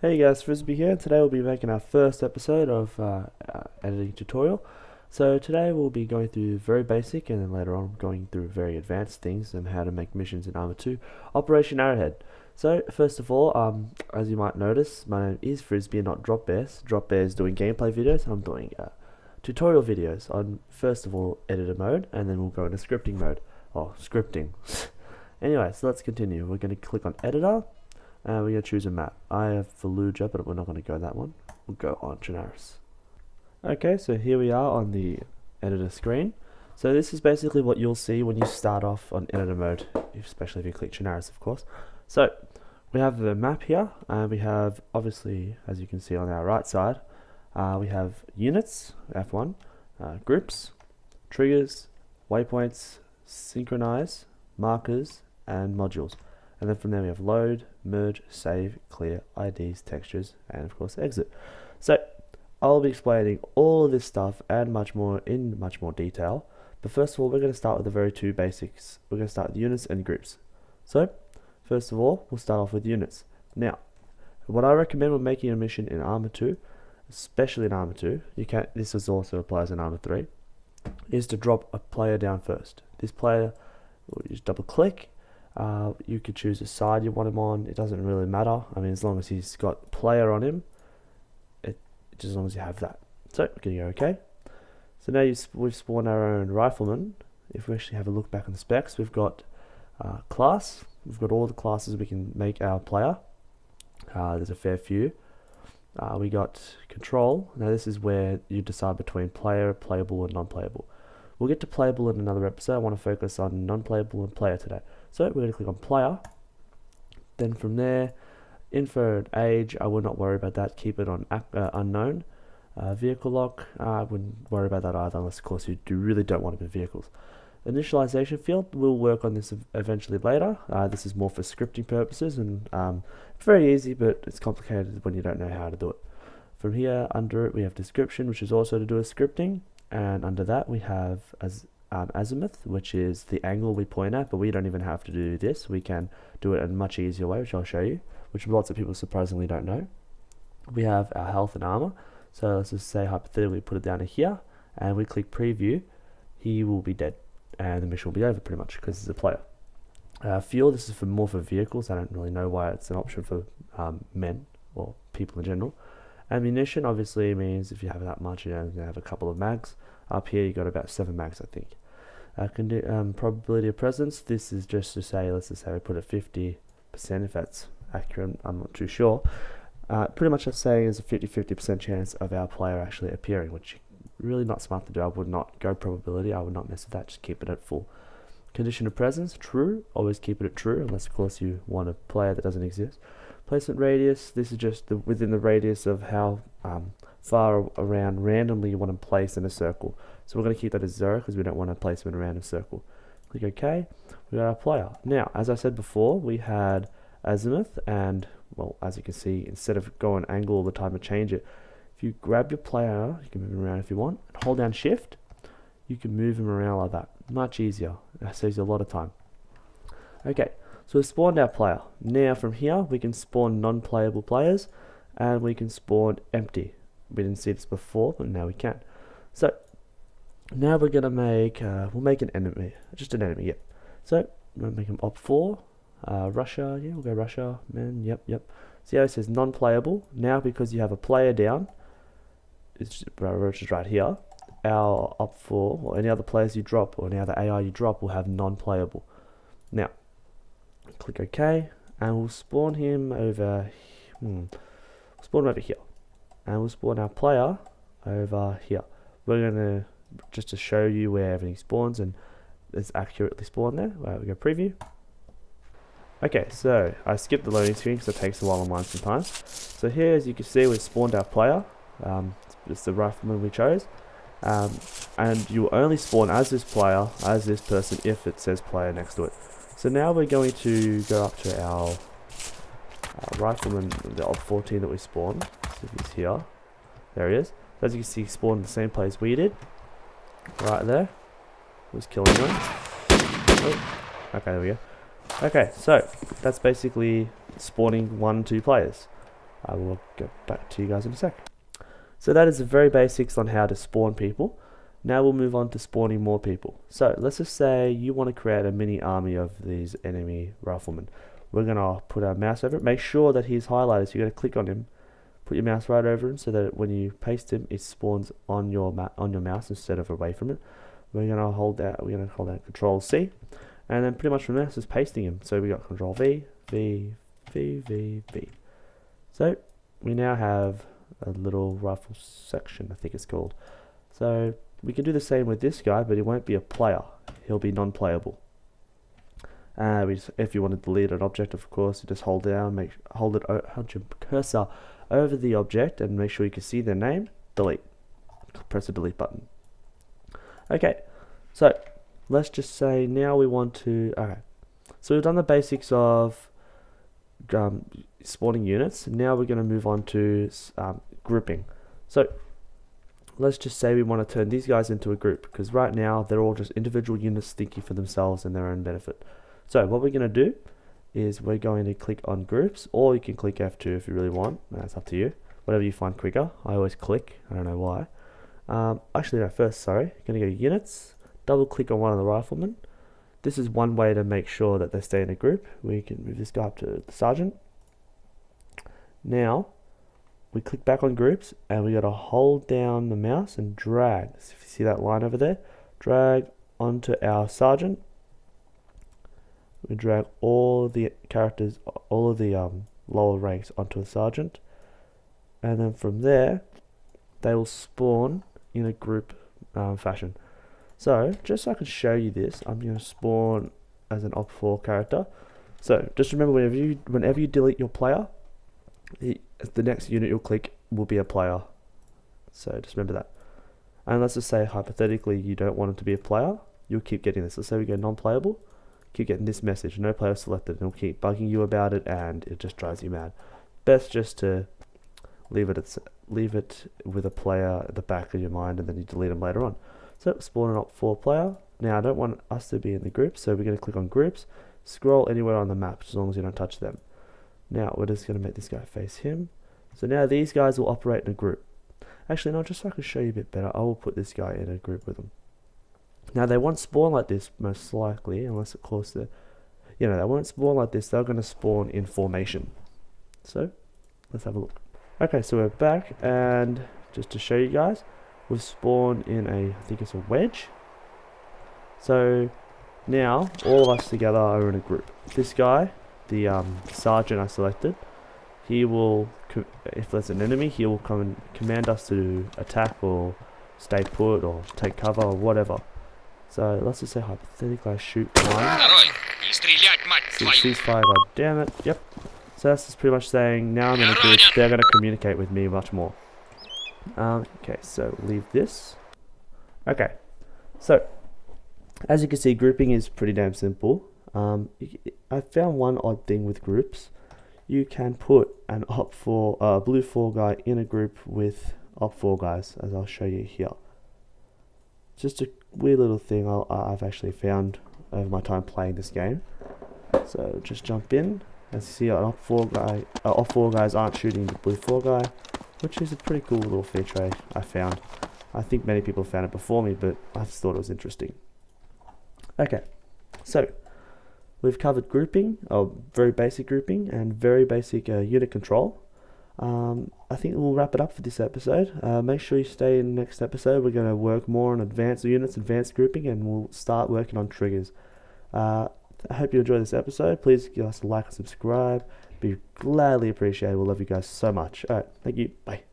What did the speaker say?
Hey guys, Frisbee here. Today we'll be making our first episode of editing tutorial. So today we'll be going through very basic and then later on going through very advanced things and how to make missions in Arma 2 Operation Arrowhead. So first of all, as you might notice, my name is Frisbee and not Drop Bears. Drop Bears doing gameplay videos. I'm doing tutorial videos on first of all editor mode, and then we'll go into scripting mode. Oh, scripting. Anyway, so let's continue. We're going to click on editor. We're going to choose a map. I have Fallujah, but we're not going to go that one. We'll go on Chernarus. Okay, so here we are on the editor screen. So this is basically what you'll see when you start off on editor mode, especially if you click Chernarus, of course. So we have the map here, and we have, obviously, as you can see on our right side, we have units, F1, groups, triggers, waypoints, synchronize, markers, and modules. And then from there we have load, merge, save, clear, IDs, textures, and of course exit. So I'll be explaining all of this stuff and much more in much more detail. But first of all, we're going to start with the very two basics. We're going to start with units and groups. So first of all, we'll start off with units. Now, what I recommend when making a mission in Arma 2, especially in Arma 2, this also applies in Arma 3, is to drop a player down first. This player, you just double click. You could choose a side you want him on. It doesn't really matter. I mean, as long as he's got player on him, just as long as you have that. So we're going to go OK. So now we've spawned our own rifleman. If we actually have a look back on the specs, we've got class. We've got all the classes we can make our player. There's a fair few. We got control. Now this is where you decide between player, playable, and non-playable. We'll get to playable in another episode. I want to focus on non-playable and player today. So we're going to click on player. Then from there, info and age, I will not worry about that. Keep it on unknown. Vehicle lock, I wouldn't worry about that either, unless of course you really don't want them in vehicles. Initialization field, we'll work on this eventually later. This is more for scripting purposes, and very easy, but it's complicated when you don't know how to do it. From here, under it, we have description, which is also to do with scripting. And under that we have azimuth, which is the angle we point at, but we don't even have to do this. We can do it in a much easier way, which I'll show you, which lots of people surprisingly don't know. We have our health and armor. So let's just say hypothetically put it down to here, and we click preview. He will be dead, and the mission will be over pretty much because it's a player. Fuel, this is more for vehicles. I don't really know why it's an option for men or people in general. Ammunition obviously means if you have that much, you're going to have a couple of mags. Up here you got about 7 mags, I think. Probability of presence, this is just to say, let's just say we put it 50%, if that's accurate, I'm not too sure. Pretty much that's saying is a 50% chance of our player actually appearing, which really not smart to do. I would not go probability, I would not mess with that, just keep it at full. Condition of presence, true, always keep it at true, unless of course you want a player that doesn't exist. Placement radius, this is just within the radius of how far around randomly you want to place in a circle. So we're going to keep that as 0 because we don't want to place them in a random circle. Click OK, we got our player. Now, as I said before, we had azimuth, and well, as you can see, instead of going angle all the time and change it, if you grab your player, you can move him around if you want, and hold down shift, you can move him around like that. Much easier. That saves you a lot of time. Okay. So we've spawned our player. Now from here we can spawn non-playable players, and we can spawn empty. We didn't see this before, but now we can. So now we're gonna make we'll make an enemy, just an enemy. Yep. So we'll make him op4. Russia. Yeah, we'll go Russia. Man. Yep. See how it says non-playable now because you have a player down. It's just right here. Our op4 or any other players you drop or any other AI you drop will have non-playable. Now. Click OK, and we'll spawn him over. Spawn him over here, and we'll spawn our player over here. We're gonna just to show you where everything spawns and it's accurately spawned there. Right, we go preview. Okay, so I skipped the loading screen because it takes a while on mine sometimes. So here, as you can see, we've spawned our player. It's the rifleman we chose, and you only spawn as this player, as this person, if it says player next to it. So now we're going to go up to our rifleman, the op14 that we spawned. So he's here. There he is. So as you can see, he spawned in the same place we did. Right there. Was killing him. Oh. Okay, there we go. Okay, so that's basically spawning 1, 2 players. I will get back to you guys in a sec. So that is the very basics on how to spawn people. Now we'll move on to spawning more people. So let's just say you want to create a mini army of these enemy riflemen. We're going to put our mouse over it. Make sure that he's highlighted, so you're going to click on him. Put your mouse right over him so that when you paste him, it spawns on your mouse instead of away from it. We're going to hold down Control C, and then pretty much from there, it's just pasting him. So we got Control V, V, V, V, V. So we now have a little rifle section, I think it's called. So we can do the same with this guy, but he won't be a player. He'll be non-playable. If you want to delete an object, of course, you just hold down, hold your cursor over the object, and make sure you can see their name. Delete. Press the delete button. Okay, so let's just say now we want to. Okay, so we've done the basics of spawning units. Now we're going to move on to grouping. So let's just say we want to turn these guys into a group, because right now they're all just individual units thinking for themselves and their own benefit. So what we're going to do is we're going to click on groups, or you can click F2 if you really want. That's up to you. Whatever you find quicker. I always click. I don't know why. Actually, no, first, sorry. Going to go units. Double click on one of the riflemen. This is one way to make sure that they stay in a group. We can move this guy up to the sergeant. Now we click back on groups, and we got to hold down the mouse and drag. So if you see that line over there, drag onto our sergeant. We drag all the characters, all of the lower ranks onto a sergeant, and then from there they will spawn in a group fashion. So just so I can show you this, I'm going to spawn as an Op4 character. So just remember, whenever you delete your player, the next unit you'll click will be a player. So just remember that. And let's just say hypothetically you don't want it to be a player, you'll keep getting this. Let's say we go non-playable, keep getting this message, no player selected, and it'll keep bugging you about it, and it just drives you mad. Best just to leave it with a player at the back of your mind, and then you delete them later on. So spawn an Op4 player. Now I don't want us to be in the group, so we're going to click on groups, scroll anywhere on the map as long as you don't touch them. Now we're just going to make this guy face him. So now these guys will operate in a group. Actually, no, just so I can show you a bit better, I will put this guy in a group with them. Now they won't spawn like this most likely, unless of course they won't spawn like this. They're going to spawn in formation. So let's have a look. Okay, so we're back, and just to show you guys, we've spawned in I think it's a wedge. So now all of us together are in a group. This guy, the sergeant I selected, he will, if there's an enemy, he will come and command us to attack or stay put or take cover or whatever. So let's just say hypothetically I shoot one. Ceasefire, god damn it. Yep. So that's just pretty much saying now I'm in a group, they're going to communicate with me much more. Okay, so leave this. Okay, so as you can see, grouping is pretty damn simple. I found one odd thing with groups. You can put an blue 4 guy in a group with Op4 guys, as I'll show you here. Just a weird little thing I've actually found over my time playing this game. So just jump in. As you see, an Op4 guys aren't shooting the blue 4 guy, which is a pretty cool little feature I found. I think many people found it before me, but I just thought it was interesting. Okay, so we've covered grouping, very basic grouping, and very basic unit control. I think we'll wrap it up for this episode. Make sure you stay in the next episode. We're going to work more on advanced units, advanced grouping, and we'll start working on triggers. I hope you enjoyed this episode. Please give us a like and subscribe. Be gladly appreciated. We'll love you guys so much. Alright, thank you. Bye.